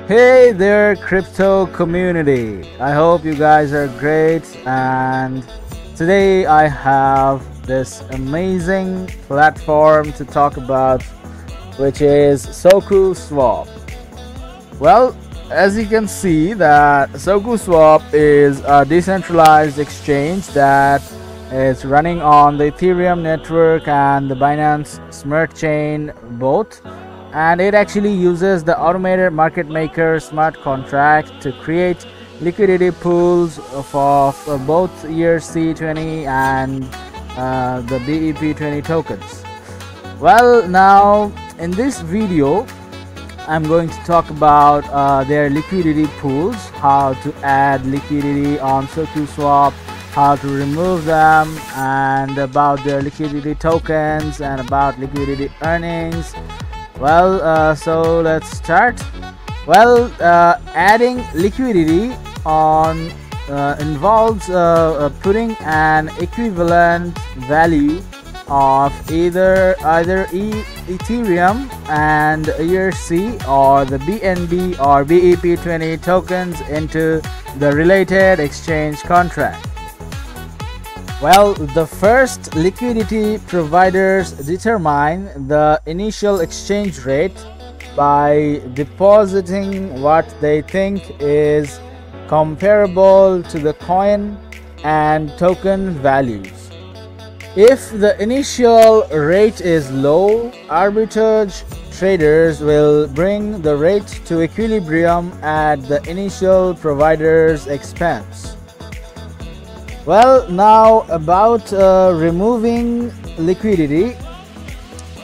Hey there, crypto community. I hope you guys are great, and today I have this amazing platform to talk about, which is Soku Swap. Well, as you can see that Soku Swap is a decentralized exchange that is running on the Ethereum network and the Binance Smart Chain both, and it actually uses the automated market maker smart contract to create liquidity pools of both ERC20 and the BEP20 tokens. Well, now in this video I'm going to talk about their liquidity pools, how to add liquidity on Soku Swap, how to remove them, and about their liquidity tokens and about liquidity earnings. Well, so let's start. Well, adding liquidity on involves putting an equivalent value of either Ethereum and ERC or the BNB or BEP20 tokens into the related exchange contract. Well, the first liquidity providers determine the initial exchange rate by depositing what they think is comparable to the coin and token values. If the initial rate is low, arbitrage traders will bring the rate to equilibrium at the initial provider's expense. Well, now about removing liquidity.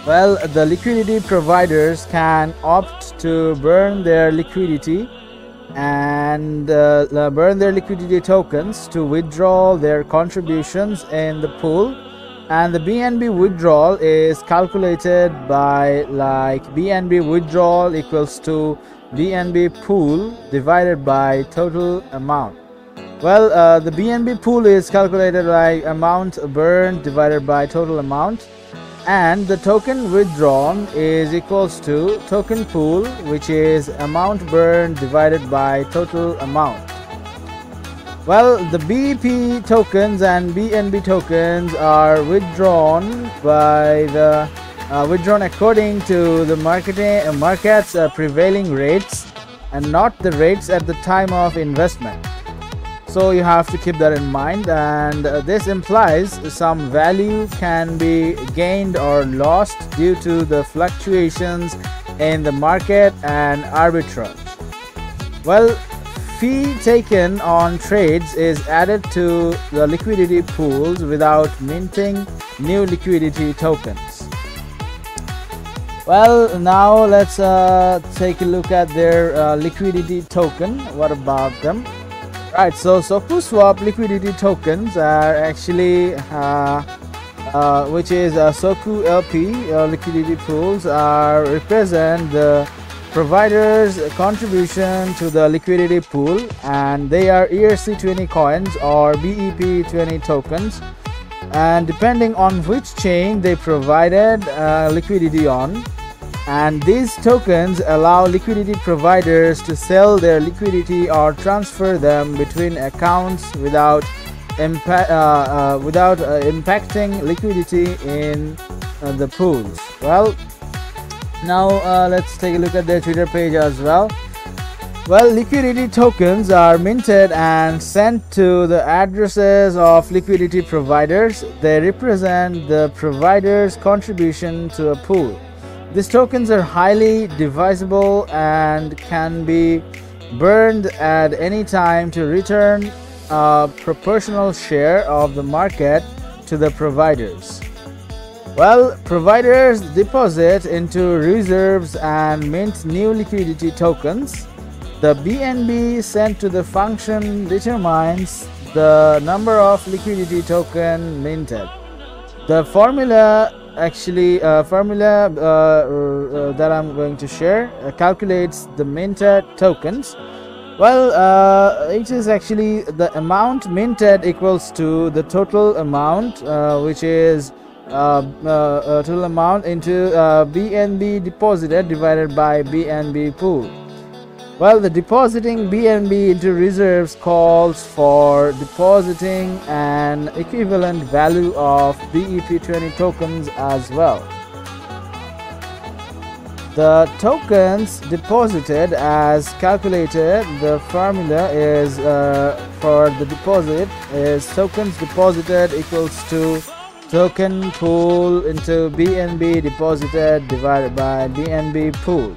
Well, the liquidity providers can opt to burn their liquidity and burn their liquidity tokens to withdraw their contributions in the pool, and the BNB withdrawal is calculated by BNB withdrawal equals to BNB pool divided by total amount. Well, the BNB pool is calculated by amount burned divided by total amount, and the token withdrawn is equals to token pool, which is amount burned divided by total amount. Well, the BEP tokens and BNB tokens are withdrawn by the withdrawn according to the market's prevailing rates and not the rates at the time of investment. So you have to keep that in mind, and this implies some value can be gained or lost due to the fluctuations in the market and arbitrage. Well, fee taken on trades is added to the liquidity pools without minting new liquidity tokens. Well, now let's take a look at their liquidity token. What about them? Right, so Soku Swap liquidity tokens are actually which is Soku LP liquidity pools represent the provider's contribution to the liquidity pool, and they are ERC20 coins or BEP20 tokens, and depending on which chain they provided liquidity on. And these tokens allow liquidity providers to sell their liquidity or transfer them between accounts without impacting liquidity in the pools. Well, now let's take a look at their Twitter page as well. Well, liquidity tokens are minted and sent to the addresses of liquidity providers. They represent the provider's contribution to a pool. These tokens are highly divisible and can be burned at any time to return a proportional share of the market to the providers. Well, providers deposit into reserves and mint new liquidity tokens. The BNB sent to the function determines the number of liquidity token minted. The formula that I'm going to share calculates the minted tokens. Well, it is actually the amount minted equals to the total amount, which is total amount into BNB deposited divided by BNB pool. Well, the depositing BNB into reserves calls for depositing an equivalent value of BEP20 tokens as well. The tokens deposited as calculated, the formula is for the deposit is tokens deposited equals to token pool into BNB deposited divided by BNB pools.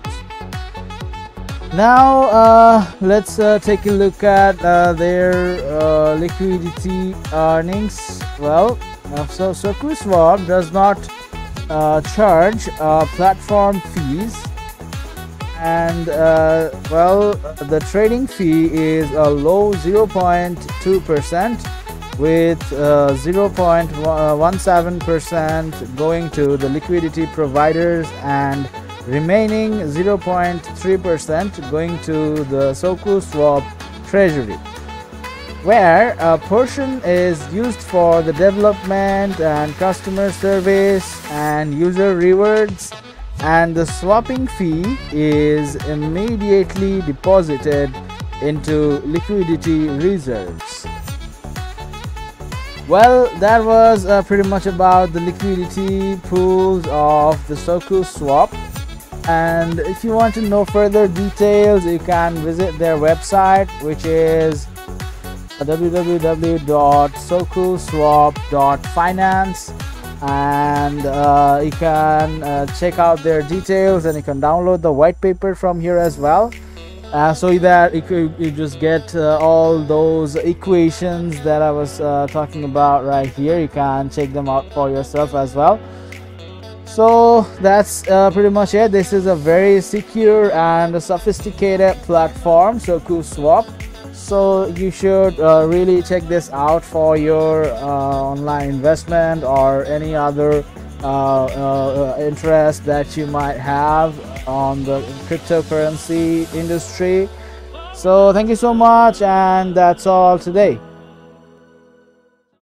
Now let's take a look at their liquidity earnings. Well, so Soku Swap does not charge platform fees, and well, the trading fee is a low 0.2% with 0.17% going to the liquidity providers and remaining 0.3% going to the Soku Swap treasury, where a portion is used for the development and customer service and user rewards, and the swapping fee is immediately deposited into liquidity reserves. Well, that was pretty much about the liquidity pools of the Soku Swap. And if you want to know further details, you can visit their website, which is www.sokuswap.finance, and you can check out their details, and you can download the white paper from here as well, so that you just get all those equations that I was talking about right here. You can check them out for yourself as well. So that's pretty much it. This is a very secure and sophisticated platform, Soku Swap. So you should really check this out for your online investment or any other interest that you might have on the cryptocurrency industry. So thank you so much, and that's all today.